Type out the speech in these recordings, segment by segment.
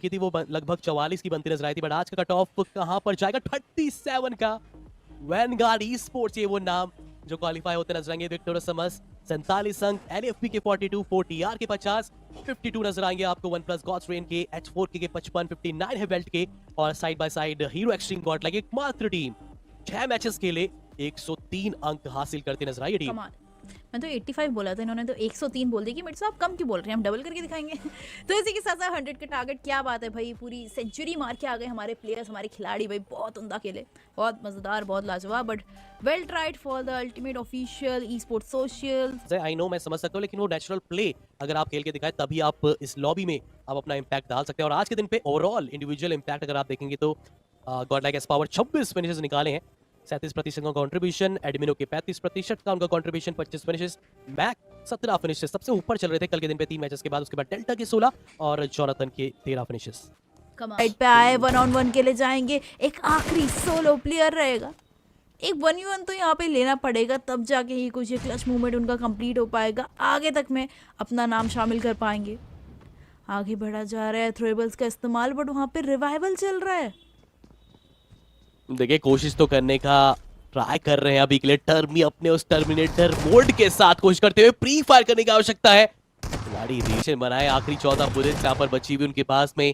की थी वो लगभग 44 की बनती नजर आई थी, बट आज का कट ऑफ कहां पर जाएगा 37 का। वैनगार्ड ई स्पोर्ट्स ये वो नाम जो क्वालिफाई होते नजर आएंगे। विक्टर समस 47 अंक, एलएफपी के 42, 4टीआर के 50, 52 नजर आएंगे आपको वन प्लस गॉड्स रेन के, H4 के 55, 59 है बेल्ट के। और side by side hero extreme God like एकमात्र टीम 6 मैचेस के लिए 103 अंक हासिल करते नजर आई टीम। मैं तो 85 बोला था, इन्होंने तो 103 बोल दी कि मेरे साहब कम क्यों बोल रहे हैं, हम डबल करके दिखाएंगे। तो इसी के साथ साथ 100 का टारगेट, क्या बात है भाई, पूरी सेंचुरी मार के आ गए हमारे प्लेयर्स, हमारे खिलाड़ी भाई, बहुत उम्दा खेले, बहुत मजेदार, बहुत लाजवाब, but well tried for the ultimate official e sports social. I know, मैं समझ सकता हूँ, लेकिन वो नेचुरल प्ले अगर आप खेल के दिखाए तभी आप इस लॉबी में आप अपना इम्पैक्ट डाल सकते हैं। और आज के दिन पे ओवरऑल इंडिविजुअल इम्पैक्ट अगर आप देखेंगे तो God like S power 26 finishes निकाले हैं, 37% का कंट्रीब्यूशन, एडमिनो के 35% का उनका कंट्रीब्यूशन, 25 फिनिशेस, मैक 17 फिनिशेस सबसे ऊपर चल रहे थे कल के दिन पे 3 मैचेस के बाद। उसके बाद डेल्टा के 16 और जोनाथन के 13 फिनिशेस। साइड पे आए, 1-on-1 के लिए जाएंगे, एक आखिरी सोलो प्लेयर रहेगा, एक 1v1 तो यहाँ पे लेना पड़ेगा, तब जाके ही कुछ ये क्लच मूवमेंट उनका कंप्लीट हो पाएगा, आगे तक में अपना नाम शामिल कर पाएंगे। आगे बढ़ा जा रहा है, थ्रोएबल्स का इस्तेमाल, बट वहाँ पे रिवाइवल चल रहा है। देखिए कोशिश तो करने का ट्राई कर रहे हैं अभी के लिए टर्मी अपने उस टर्मिनेटर मोड के साथ कोशिश करते हुए, प्री फायर करने की आवश्यकता है। खिलाड़ी रिएक्शन बनाए, आखिरी 14 बुलेट्स यहाँ पर बची हुई उनके पास में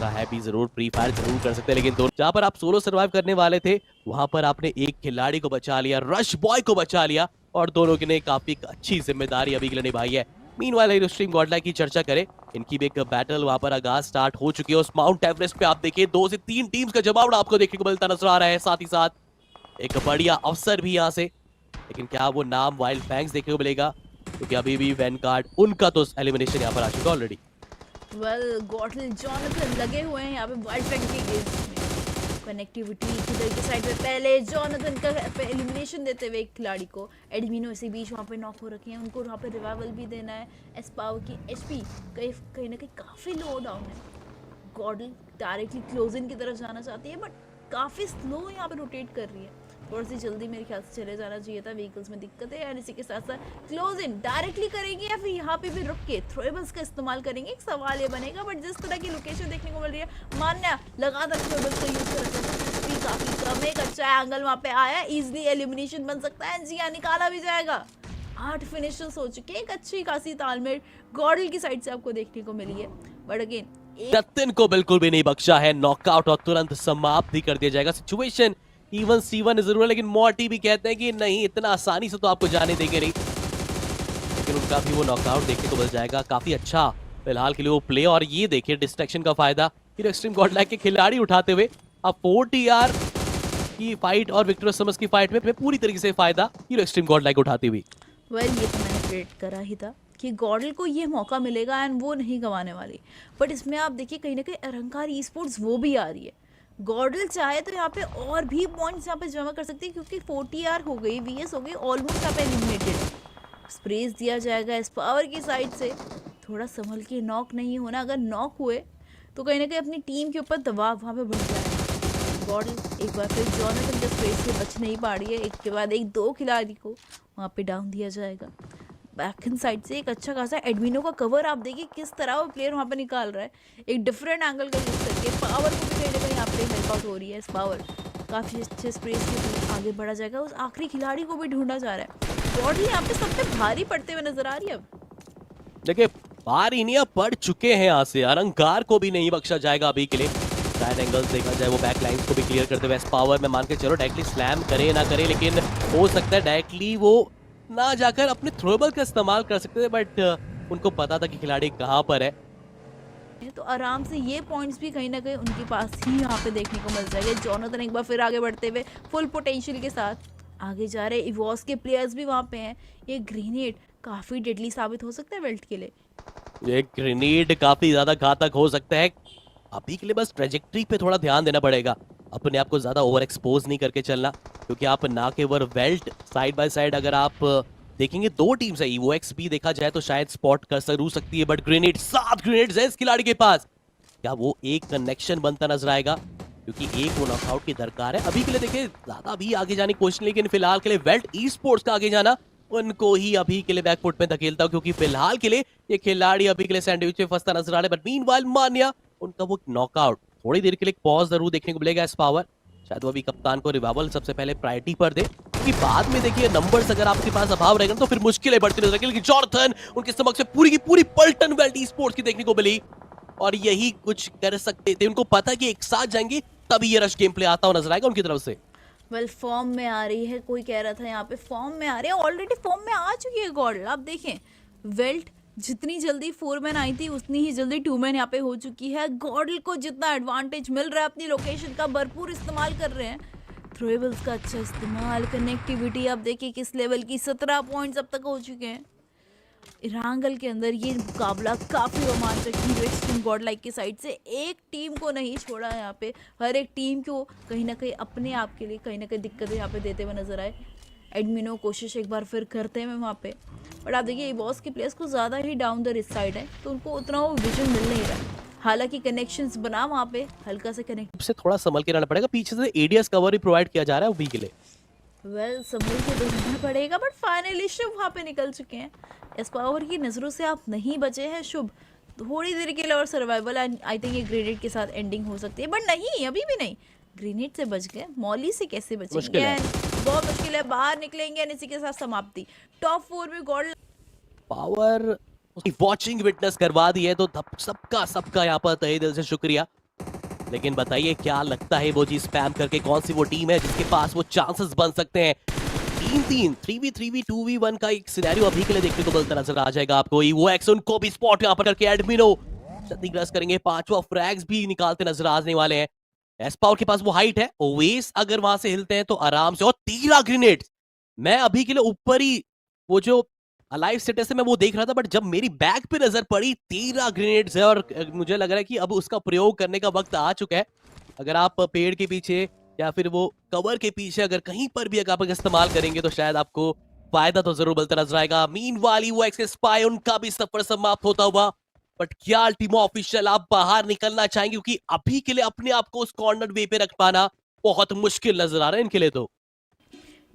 है भी, जरूर प्री फायर जरूर कर सकते हैं, लेकिन दोनों जहां पर आप सोलो सर्वाइव करने वाले थे वहां पर आपने एक खिलाड़ी को बचा लिया, रश बॉय को बचा लिया, और दोनों ने काफी अच्छी जिम्मेदारी अभी के लिए निभाई है। मीनवाइल हीरो स्ट्रीम गॉडलाइक की चर्चा करें, इनकी भी एक बैटल वहां पर आगाज स्टार्ट हो चुकी है। उस माउंट एवरेस्ट पे आप देखिए 2 से 3 टीम्स का जमावड़ा आपको देखने को मिलता नजर आ रहा है, साथ ही साथ एक बढ़िया अवसर भी यहाँ से, लेकिन क्या वो नाम वाइल्ड फैंग्स देखने को मिलेगा, क्योंकि अभी भी वैनगार्ड उनका तो एलिमिनेशन यहाँ पर आ चुका ऑलरेडी। वेल गॉडल जोनाथन लगे हुए हैं यहाँ पे वाइल्ड फैंग के गेम्स में, कनेक्टिविटी किधर की साइड पे, पहले जोनाथन का एलिमिनेशन देते हुए एक खिलाड़ी को, एडमिनो इसी बीच वहाँ पे नॉक हो रखे हैं, उनको वहाँ पे रिवाइवल भी देना है। एस पावर की एचपी कहीं ना कहीं काफ़ी लो डाउन है, गॉडल डायरेक्टली क्लोजिन की तरफ जाना चाहती है, बट काफ़ी स्लो यहाँ पे रोटेट कर रही है, थोड़ी सी जल्दी मेरे ख्याल से चले जाना चाहिए था, व्हीकल्स में दिक्कत है। और इसी के साथ साथ क्लोज इन डायरेक्टली करेंगे या फिर यहाँ पे भी रुक के थ्रोएबल्स का इस्तेमाल करेंगे, एक सवाल ये बनेगा, बट जिस तरह की लोकेशन देखने को मिल रही है, मान्य लगातार थ्रोएबल्स को यूज कर रहे हैं, काफी कम, एक अच्छा एंगल वहाँ पे आया, इजिली एलिमिनेशन बन सकता है, जी हाँ निकाला भी जाएगा। 8 फिनिशर्स हो चुके हैं, एक अच्छी खासी तालमेल गॉडल की साइड से आपको देखने को मिली है, बट अगेन जतिन को बिल्कुल भी नहीं बख्शा है, नॉकआउट और तुरंत समाप्त भी कर दिया जाएगा। सिचुएशन इवन सीवन जरूर है, लेकिन मोर्टी भी कहते हैं कि नहीं इतना आसानी से तो आपको जाने देंगे नहीं, लेकिन उनका भी वो नॉकआउट देखने को मिल जाएगा। काफी अच्छा फिलहाल के लिए वो प्ले, और ये देखिए डिस्ट्रैक्शन का फायदा फिर एक्सट्रीम गॉडलाइक के खिलाड़ी उठाते हुए अब 4टीआर की फाइट और विक्टर समस की फाइट में पूरी तरीके से फायदा हीरो एक्सट्रीम गॉडलाइक उठाती हुई। वेल ये तो मैंने प्रेडिक्ट करा ही था कि गॉडल को ये मौका मिलेगा एंड वो नहीं गंवाने वाली, बट इसमें आप देखिए कहीं ना कहीं अहंकार ई स्पोर्ट्स वो भी आ रही है। गॉडल चाहे तो यहाँ पे और भी पॉइंट्स यहाँ पे जमा कर सकती है, क्योंकि 4टीआर हो गई, वीएस हो गई, ऑलमोस्ट यहाँ पे एलिमिनेटेड। स्प्रेस दिया जाएगा इस पावर की साइड से, थोड़ा संभल के नॉक नहीं होना, अगर नॉक हुए तो कहीं ना कहीं अपनी टीम के ऊपर दबाव वहाँ पे बढ़ जाएगा। गॉडल एक बार फिर जोनाथन के स्प्रेस से बच नहीं पा रही है, एक के बाद एक 2 खिलाड़ी को वहाँ पे डाउन दिया जाएगा। बैक साइड से एक अच्छा खासा एडमिनो का कवर आप देखिए किस तरह वो प्लेयर वहाँ पे निकाल रहा है, एक डिफरेंट एंगल का यूज करके पावर को भी कहीं ना कहीं यहाँ पे हेल्प आउट हो रही है। इस पावर काफ़ी अच्छे स्प्रेस के थ्रू आगे बढ़ा जाएगा, उस आखिरी खिलाड़ी को भी ढूंढा जा रहा है। बॉडी यहाँ पे सब पे भारी पड़ते हुए नजर आ रही है। अब देखिए भारी नहीं पड़ चुके हैं, यहाँ से अहंकार को भी नहीं बख्शा जाएगा अभी के लिए। साइड एंगल्स देखा जाए वो बैक लाइंस को भी क्लियर करते हुए पावर में मान के चलो डायरेक्टली स्लैम करे ना करे, लेकिन हो सकता है डायरेक्टली वो ना जाकर अपने थ्रोएबल का इस्तेमाल कर सकते थे, बट उनको पता था कि खिलाड़ी कहाँ पर है, तो आराम से ये पॉइंट्स भी कहीं ना कहीं उनके पास ही यहाँ पे देखने को मिल जाएंगे। जोनाथन एक बार फिर आगे बढ़ते हुए फुल पोटेंशियल के साथ आगे जा रहे, इवॉस के प्लेयर्स भी वहाँ पे हैं। ये ग्रेनेड काफी डेडली साबित हो सकता है बेल्ट के लिए, ये ग्रेनेड काफी ज्यादा घातक हो सकता है। अभी के लिए बस ट्रेजेक्ट्री पे थोड़ा ध्यान देना पड़ेगा, अपने आप को ज्यादा ओवर एक्सपोज नहीं करके चलना, क्योंकि आप ना केवल वेल्ट साइड बाय साइड अगर आप देखेंगे 2 टीम्स है, ईवोएक्स भी देखा जाए तो शायद स्पॉट कर जरूर सकती है, बट ग्रेनेड 7 ग्रेनेड्स है इस खिलाड़ी के पास, क्या वो एक कनेक्शन बनता नजर आएगा, क्योंकि एक वो नॉकआउट की दरकार है। अभी के लिए देखिए ज्यादा भी आगे जाने की कोशिश, लेकिन फिलहाल के लिए वेल्ट ई स्पोर्ट्स का आगे जाना उनको ही अभी के लिए बैकफुट में धकेलता हूं, क्योंकि फिलहाल के लिए ये खिलाड़ी अभी के लिए सैंडविच में फंसता नजर आ रहा है। बट मीनवाइल मान्या उनका वो नॉकआउट, थोड़ी देर के लिए पॉज जरूर देखने को मिलेगा इस पावर। शायद वो अभी कप्तान को रिवाइवल सबसे पहले प्रायोरिटी पर दे, क्योंकि बाद में देखिए नंबर्स अगर आपके पास अभाव रहेगा तो फिर मुश्किलें बढ़ती नजर आएगी। लेकिन जॉनथन उनके समक्ष से पूरी की पूरी पलटन वेल्टी स्पोर्ट्स की देखने को मिली, और यही कुछ कर सकते थे। उनको पता कि एक साथ जाएंगे तभी ये रश गेम प्ले आता हुआ नजर आएगा उनकी तरफ से। वेल फॉर्म में आ रही है, कोई कह रहा था यहाँ पे फॉर्म में आ रही है, ऑलरेडी फॉर्म में आ चुकी है गॉर्डल। आप देखें वेल्ट जितनी जल्दी 4 मैन आई थी उतनी ही जल्दी 2 मैन यहाँ पे हो चुकी है। गॉर्डल को जितना एडवांटेज मिल रहा है अपनी लोकेशन का भरपूर इस्तेमाल कर रहे हैं। थ्रोएबल्स का अच्छा इस्तेमाल, कनेक्टिविटी आप देखिए किस लेवल की, 17 पॉइंट्स अब तक हो चुके हैं। इरांगल के अंदर ये मुकाबला काफ़ी रोमांचक हीरो एक्सट्रीम गॉड लाइक की साइड से एक टीम को नहीं छोड़ा है। यहाँ पे हर एक टीम को कहीं ना कहीं अपने आप के लिए कहीं ना कहीं दिक्कतें यहाँ पे देते हुए नजर आए। एडमिनो कोशिश एक बार फिर करते हैं वहाँ पे, बट आप देखिए बॉस के प्लेयर्स को ज़्यादा ही डाउन द रिस्ट साइड है तो उनको उतना वो विजन मिल नहीं रहा। हालांकि कनेक्शंस बना वहाँ पे, हल्का से कनेक्ट से थोड़ा संभल के रहना पड़ेगा, पीछे से एडीएस कवर ही प्रोवाइड किया जा रहा है अभी के लिए। वेल संभल के तो रहना पड़ेगा, बट फाइनली शुभ वहाँ पे निकल चुके हैं। इस पावर की नज़रों से आप नहीं बचे हैं शुभ, थोड़ी देर के लिए और सर्वाइवल एंड आई थिंक ये ग्रेनेड के साथ एंडिंग हो सकती है, बट नहीं अभी भी नहीं। ग्रेनेड से बच गए, मॉली से कैसे बचेंगे? बहुत मुश्किल है, बाहर निकलेंगे इसी के साथ समाप्ति। टॉप 4 में गॉड पावर वॉचिंग विटनेस करवा दी है तो सबका यहाँ पर तहे दिल से शुक्रिया। लेकिन बताइए क्या लगता है वो जी स्पैम करके कौन सी वो टीम है जिसके पास वो चांसेस बन सकते हैं? 3-3 3v3v 2v1 का एक सिनेरियो अभी के लिए देखने को मिलता नजर आ जाएगा आपको। वो एक्स उनको भी स्पॉट यहाँ पर करके एडमिनो क्षतिग्रस्त करेंगे, 5वां फ्रैग्स भी निकालते नजर आने वाले हैं। एस पावर के पास वो हाइट है, ओवेस अगर वहां से हिलते हैं तो आराम से, और 13 ग्रेनेड्स। मैं अभी के लिए ऊपर ही वो जो अलाइव स्टेटस है मैं वो देख रहा था, बट जब मेरी बैक पे नजर पड़ी 13 ग्रेनेड्स है, और मुझे लग रहा है कि अब उसका प्रयोग करने का वक्त आ चुका है। अगर आप पेड़ के पीछे या फिर वो कवर के पीछे अगर कहीं पर भी अगर आप इस्तेमाल करेंगे तो शायद आपको फायदा तो जरूर मिलता नजर आएगा। मीनवाइल वो एक्स स्पाई उनका भी सफर समाप्त होता हुआ, बट क्या टीम ऑफिशियल आप बाहर निकलना चाहेंगे? क्योंकि अभी के लिए अपने आप को उस कॉर्नर वे पे रख पाना बहुत मुश्किल नजर आ रहा है इनके लिए। तो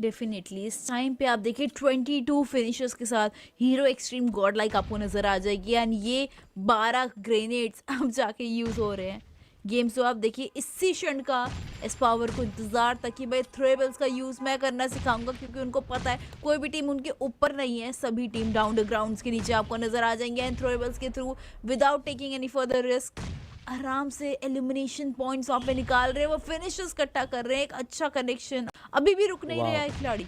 डेफिनेटली इस टाइम पे आप देखिए 22 फिनिशर्स के साथ हीरो एक्सट्रीम गॉड लाइक आपको नज़र आ जाएगी, एंड ये 12 ग्रेनेड्स अब जाके यूज़ हो रहे हैं। गेम्स तो आप देखिए इसी क्षण का इस पावर को इंतज़ार था कि भाई थ्रोएबल्स का यूज़ मैं करना सिखाऊंगा, क्योंकि उनको पता है कोई भी टीम उनके ऊपर नहीं है, सभी टीम डाउन द ग्राउंड्स के नीचे आपको नज़र आ जाएंगे। एंड थ्रोएबल्स के through without taking any further risk आराम से एलिमिनेशन पॉइंट्स वहाँ पे निकाल रहे हैं, वो फिनिशर्स इकट्ठा कर रहे हैं। एक अच्छा कनेक्शन, अभी भी रुक नहीं रहा है खिलाड़ी।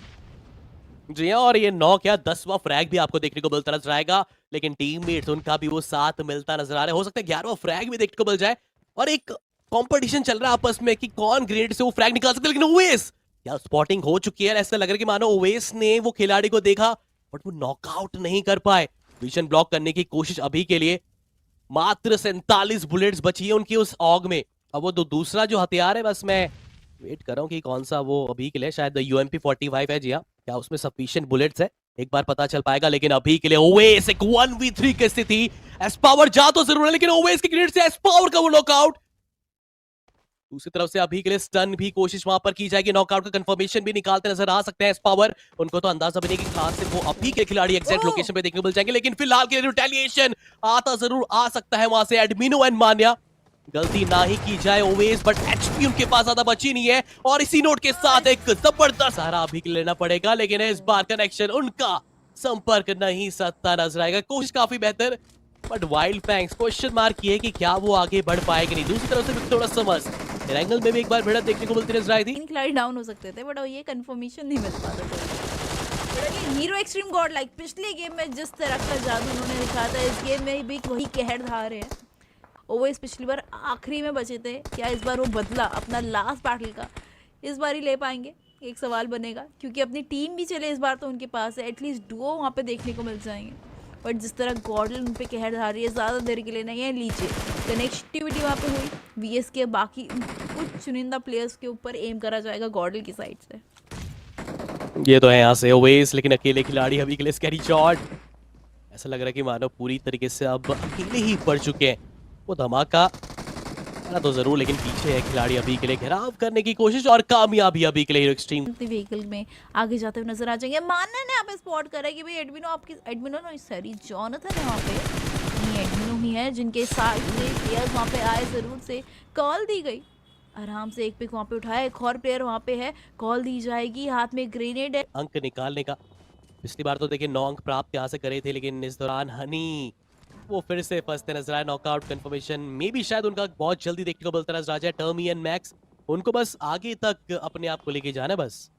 जी हाँ, और ये 9 क्या 10वां फ्रैग भी आपको देखने को मिलता नजर आएगा, लेकिन टीममेट्स उनका भी वो साथ मिलता नजर आ रहा है। हो सकता है 11वां फ्रैग भी देखने को मिल जाए, और एक कंपटीशन चल रहा है आपस में कि कौन ग्रेड से वो फ्रैग निकाल सकता है। लेकिन ओवेस क्या स्पॉटिंग हो चुकी है, ऐसा लग रहा है कि मानो ओवेस ने वो खिलाड़ी को देखा बट वो नॉकआउट नहीं कर पाए। विजन ब्लॉक करने की कोशिश अभी के लिए, मात्र 47 बुलेट्स बची है उनकी उस ऑग में। अब वो दूसरा जो हथियार है, बस मैं वेट कर रहा हूँ कि कौन सा वो अभी के लिए, शायद UMP 45 है। जी हाँ, क्या उसमें सफिशिएंट बुलेट्स है, एक बार पता चल पाएगा। लेकिन अभी के लिए ओवेस एक 1v3 की स्थिति, एस पावर जा तो जरूर है लेकिन ओवेस की ग्रेनेड से एस पावर का वो नॉकआउट। दूसरी तरफ से अभी के लिए स्टन भी कोशिश वहां पर की जाएगी, नॉकआउट का कंफर्मेशन भी निकालते नजर आ सकते हैं एस पावर। उनको तो अंदाजा भी नहीं कि कहां से वो अभी के खिलाड़ी एग्जैक्ट लोकेशन पे देखने को मिल जाएंगे, लेकिन फिलहाल के लिए रिटेलिएशन आता जरूर आ सकता है वहां से एडमिनो एंड मान्या। गलती ना ही की जाए ओवेस, बट एचपी उनके पास ज्यादा बची नहीं है, और इसी नोट के साथ एक जबरदस्त सहारा अभी के लिए लेना पड़ेगा। लेकिन इस बार कनेक्शन उनका संपर्क नहीं सकता नजर आएगा। कोशिश काफी बेहतर, but wild fangs question mark ये है कि क्या वो आगे बढ़ पाएंगे नहीं। दूसरी तरफ से थोड़ा समझ एंगल में भी एक बार भिड़ंत देखने को मिलती नजर आई थी। इन खिलाड़ी डाउन हो सकते थे, बट ये कंफर्मेशन नहीं मिल पाता था। हीरो एक्सट्रीम गॉड लाइक पिछले गेम में जिस तरह का जादू उन्होंने दिखाया था, इस गेम में भी वही कहर ढा रहे हैं। ओवेस पिछली बार आखिरी में बचे थे, क्या इस बार वो बदला अपना लास्ट बैटल का इस बार ही ले पाएंगे? एक सवाल बनेगा, क्योंकि अपनी टीम भी चले इस बार तो उनके पास है, एटलीस्ट डुओ वहाँ पे देखने को मिल जाएंगे। बट जिस तरह गॉडल उन पे कहर ढा रही है, ज़्यादा देर के लिए नहीं है। लीजिए कनेक्टिविटी वहाँ पे हुई, VS के बाकी कुछ चुनिंदा प्लेयर्स के ऊपर एम करा जाएगा गॉडल की साइड से। ये तो है यहाँ से ओवेस, लेकिन अकेले खिलाड़ी अभी के लिए स्कैरी शॉट, ऐसा लग रहा है कि मानो पूरी तरीके से अब अकेले ही पड़ चुके हैं। वो धमाका ना तो जरूर, लेकिन पीछे है खिलाड़ी अभी के लिए घेराव करने की कोशिश और कामयाबी अभी के लिए हीरो एक्सट्रीम। व्हीकल में आगे जाते हुए नजर आ जाएंगे। मानना ने यहाँ पे स्पॉट करा है कि भाई एडमिनो ना सॉरी जॉनथन है वहाँ पे, नहीं एडमिनो ही है जिनके साथ से प्लेयर्स वहाँ पे आए, जरूर से कॉल दी गई, आराम से एक पिक वहाँ पे उठाया, एक और प्लेयर वहाँ पे है, कॉल दी जाएगी, हाथ में ग्रेनेड है। अंक निकालने का पिछली बार तो देखिए 9 अंक प्राप्त यहाँ से करे थे, लेकिन इस दौरान हनी वो फिर से फंसते नजर आए। नॉकआउट कंफर्मेशन में भी शायद उनका बहुत जल्दी देखने को मिलता नजर आ जाए। टर्मी एंड मैक्स उनको बस आगे तक अपने आप को लेके जाना है बस।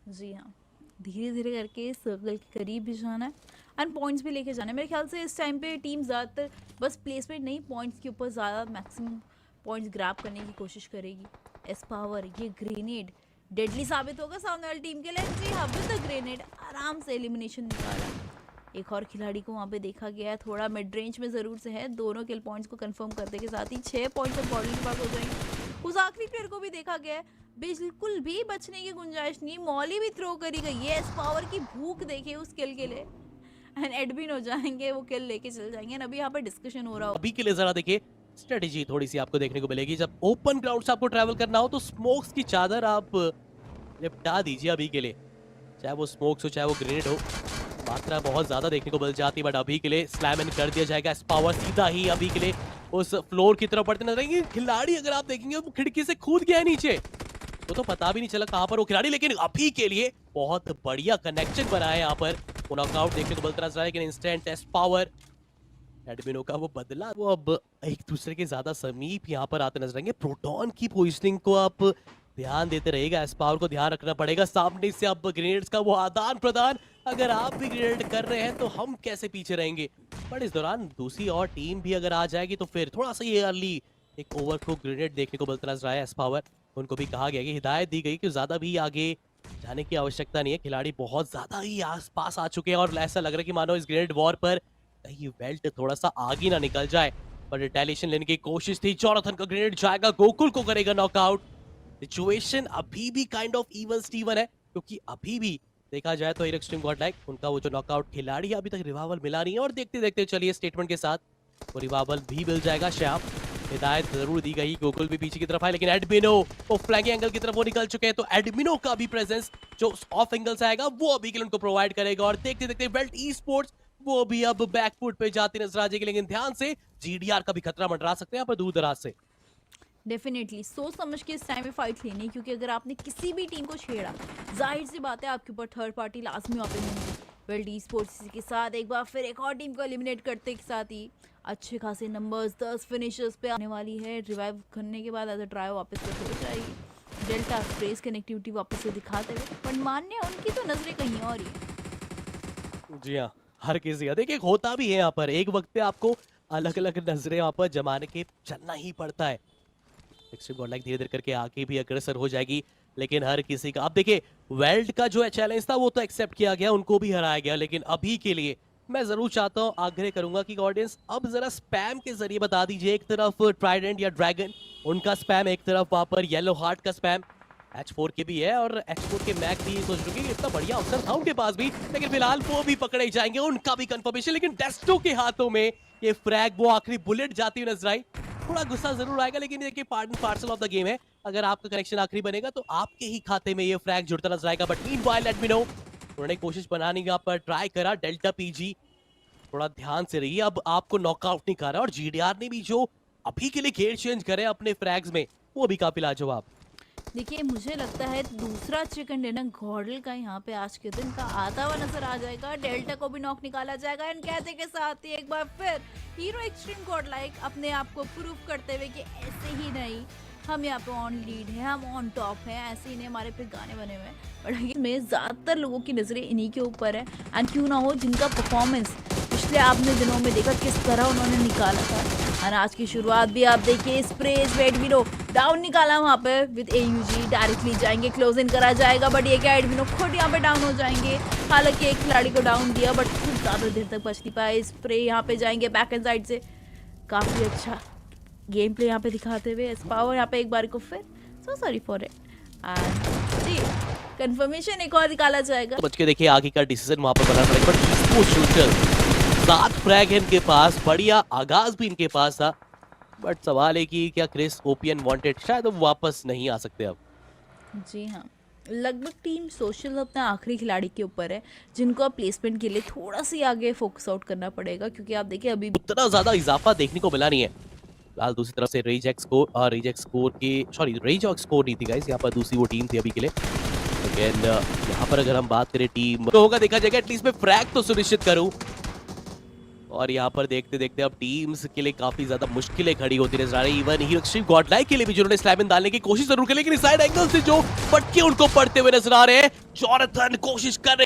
जी हाँ, धीरे धीरे करके सर्कल के करीब भी जाना है एंड पॉइंट्स भी लेके जाना है। मेरे ख्याल से इस टाइम पे टीम ज़्यादातर बस प्लेसमेंट नहीं, पॉइंट्स के ऊपर ज़्यादा मैक्सिमम पॉइंट्स ग्रैब करने की कोशिश करेगी। एस पावर ये ग्रेनेड डेडली साबित होगा सामने वाली टीम के लिए। जी हाँ, विद द ग्रेनेड आराम से एलिमिनेशन निकाला। एक और खिलाड़ी को वहाँ पे देखा गया है, थोड़ा मिड रेंज में ज़रूर से है। दोनों किल पॉइंट्स को कंफर्म करने के साथ ही 6 पॉइंट्स अब बॉर्डर के पास हो जाएंगे। उस आखिरी प्लेयर को भी देखा गया है, बिल्कुल भी बचने की गुंजाइश नहीं, मॉली भी थ्रो करी गई है। इस पावर की भूख देखिए उस किल के लिए, एंड एडमिन हो जाएंगे, वो किल लेके चल जाएंगे। अभी यहाँ पर डिस्कशन हो रहा हो अभी के लिए जरा देखिए स्ट्रेटेजी थोड़ी सी आपको देखने को मिलेगी। जब ओपन ग्राउंड से आपको ट्रैवल करना हो तो स्मोक्स की चादर आप लिपटा दीजिए अभी के लिए, चाहे वो स्मोक्स हो चाहे वो ग्रेनेड हो। मात्रा बहुत ज्यादा देखने को मिल जाती है, बट अभी के लिए स्लैम इन कर दिया जाएगा। पावर सीधा ही अभी के लिए उस फ्लोर की तरफ बढ़ते नजर आएंगे। खिलाड़ी अगर आप देखेंगे वो खिड़की से कूद गया है नीचे, तो पता भी नहीं चला कहां पर वो खिलाड़ी, लेकिन अभी के लिए बहुत बढ़िया कनेक्शन बना है यहाँ पर। नॉकआउट देखने को मिलता नजर आया, लेकिन इंस्टेंट टेस्ट पावर एडमिनो का वो बदला, वो अब एक दूसरे के ज्यादा समीप यहाँ पर आते नजर आएंगे। प्रोटॉन की पोजिशनिंग को आप ध्यान देते रहेगा, एस पावर को ध्यान रखना पड़ेगा। सामने से अब ग्रेनेड्स का वो आदान प्रदान, अगर आप भी ग्रेनेड कर रहे हैं तो हम कैसे पीछे रहेंगे। बट इस दौरान दूसरी और टीम भी अगर आ जाएगी तो फिर थोड़ा सा ये अर्ली एक ओवर को ग्रेनेड देखने को मिलता नजर आया। एस पावर उनको भी कहा गया कि हिदायत दी गई कि ज्यादा भी आगे जाने की आवश्यकता नहीं है, खिलाड़ी बहुत ज्यादा ही आस पास आ चुके हैं और ऐसा लग रहा है कि मानो इस ग्रेनेड वॉर पर कहीं बेल्ट थोड़ा सा आगे ना निकल जाए। पर रिटेलिएशन लेने की कोशिश थी, जॉनथन का ग्रेनेड जाएगा, गोकुल को करेगा नॉकआउट। सिचुएशन अभी भी काइंड ऑफ इवन स्टीवन है, क्योंकि अभी भी देखा जाए तो एक्सट्रीम गॉडलाइक उनका वो जो नॉकआउट खिलाड़ी है अभी तक रिवाइवल मिला नहीं है। और देखते देखते चलिए स्टेटमेंट के साथ वो रिवाइवल भी मिल जाएगा। श्याम हिदायत जरूर दी गई, गोकुल भी पीछे की तरफ आए, लेकिन एडमिनो वो फ्लैंकिंग एंगल की तरफ वो निकल चुके हैं, तो एडमिनो का भी प्रेजेंस जो ऑफ एंगल से आएगा वो अभी के लिए उनको प्रोवाइड करेगा। और देखते देखते वेल्ट ई स्पोर्ट्स वो भी अब बैकफुट पे जाती नजर आ जाएगी, लेकिन ध्यान से जीडीआर का भी खतरा मंडरा सकते हैं यहाँ पर दूर दराज से। डेफिनेटली सोच समझ के इस टाइम में फाइट लेनी, क्योंकि अगर आपने किसी भी टीम को छेड़ा जाहिर सी बात है आपके ऊपर थर्ड पार्टी लाजमी वहाँ पे होंगी। वेल्ट ई स्पोर्ट्स के साथ एक बार फिर एक और टीम को एलिमिनेट करते के साथ ही अच्छे खासे नंबर्स 10 फिनिशर्स पे आने वाली है। रिवाइव करने के बाद एज अ ट्राई वापस से हो जाएगी। डेल्टा स्पेस कनेक्टिविटी वापस से दिखाते हुए, पर मान्य उनकी तो नजरें कहीं और ही है। जी हाँ, हर किसी का देखिए होता भी है यहाँ पर, एक वक्त पे आपको अलग अलग नजरें वहाँ पर जमाने के चलना ही पड़ता है। एक्सट्रीम गॉडलाइक धीरे धीरे करके आगे भी अग्रसर हो जाएगी, लेकिन हर किसी का, अब देखिए वेल्ट का जो चैलेंज था वो तो एक्सेप्ट किया गया, उनको भी हराया गया, लेकिन अभी के लिए मैं जरूर चाहता हूँ, आग्रह करूंगा कि ऑडियंस अब जरा स्पैम के जरिए बता दीजिए। एक तरफ ट्राइडेंट या ड्रैगन उनका स्पैम, एक तरफ वहां पर येलो हार्ट का स्पैम। H4 के भी है और H4 के मैक भी सोच रहे इतना बढ़िया अवसर था उनके पास भी, लेकिन फिलहाल वो भी पकड़े जाएंगे, उनका भी कंफर्मेशन। लेकिन डेस्टो के हाथों में ये फ्रैग, वो आखिरी बुलेट जाती हुई नजर आई। थोड़ा गुस्सा जरूर आएगा, लेकिन देखिए part and parcel of the game है, अगर आपका कनेक्शन आखिरी बनेगा तो आपके ही खाते में ये फ्रैग जुड़ता नजर आएगा। बट मीनवाइल एडमिनो उन्होंने कोशिश बनाने का पर ट्राई करा। डेल्टा पीजी थोड़ा ध्यान से रहिए, अब आपको नॉकआउट नहीं कर रहा। और जीडीआर ने भी जो अभी के लिए गेयर चेंज करे अपने फ्रैग्स में, वो भी काफी लाजवाब। देखिए मुझे लगता है दूसरा चिकन डिनर गॉडल का यहाँ पे आज के दिन का आता हुआ नजर आ जाएगा। डेल्टा को भी नॉक निकाला जाएगा, एंड कहते के साथ ही एक बार फिर हीरो एक्सट्रीम गॉडलाइक अपने आप को प्रूव करते हुए कि ऐसे ही नहीं, हम यहाँ पे ऑन लीड है, हम ऑन टॉप है, ऐसे ही नहीं हमारे पे गाने बने हुए हैं। बट में ज़्यादातर लोगों की नज़रें इन्हीं के ऊपर है, एंड क्यों ना हो जिनका परफॉर्मेंस पिछले आपने दिनों में देखा किस तरह उन्होंने निकाला था। और आज की शुरुआत भी आप देखिए, स्प्रेज एडमिनो डाउन निकाला वहाँ पे विद AUG, डायरेक्टली जाएंगे, क्लोज इन करा जाएगा। बट ये क्या एडमिनो खुद यहाँ पे डाउन हो जाएंगे, हालांकि एक खिलाड़ी को डाउन दिया बट खुद ज़्यादा देर तक बच नहीं पाए। स्प्रे यहाँ पे जाएंगे बैक एंड साइड से, काफ़ी अच्छा गेम प्ले यहाँ पे दिखाते हुए एस पावर यहाँ पे एक बार को फिर सो सॉरी फॉर इट। जी कंफर्मेशन एक और निकाला जाएगा। बच के देखिए आगे का डिसीजन वहां पर बना पड़ेगा। बट शूटर 7 फ्रैग है इनके पास, बढ़िया आगाज भी इनके पास था, बट सवाल है कि क्या क्रिस ओपीएन वांटेड, शायद वो वापस नहीं आ सकते अब। जी हाँ, लगभग टीम सोशल अपने आखिरी खिलाड़ी के ऊपर है, जिनको अब प्लेसमेंट के लिए थोड़ा सी आगे फोकस आउट करना पड़ेगा, क्योंकि आप देखिए अभी उतना ज्यादा इजाफा देखने को मिला नहीं है। फिलहाल दूसरी तरफ से रेज स्कोर की सॉरी रेज स्कोर नहीं थी गाइस, यहाँ पर दूसरी वो टीम थी अभी के लिए। लेकिन यहाँ पर अगर हम बात करें टीम तो होगा, देखा जाएगा एटलीस्ट मैं फ्रैग तो सुनिश्चित करूं। और यहाँ पर देखते देखते अब टीम्स के लिए काफी ज्यादा मुश्किलें खड़ी होती नजर आ रही। इवन ही शिव गॉडलाइक के लिए भी जिन्होंने स्लैम इन डालने की कोशिश जरूर की, लेकिन साइड एंगल से जो फटके उनको पड़ते हुए नजर आ रहे हैं। जॉनथन कोशिश कर रहे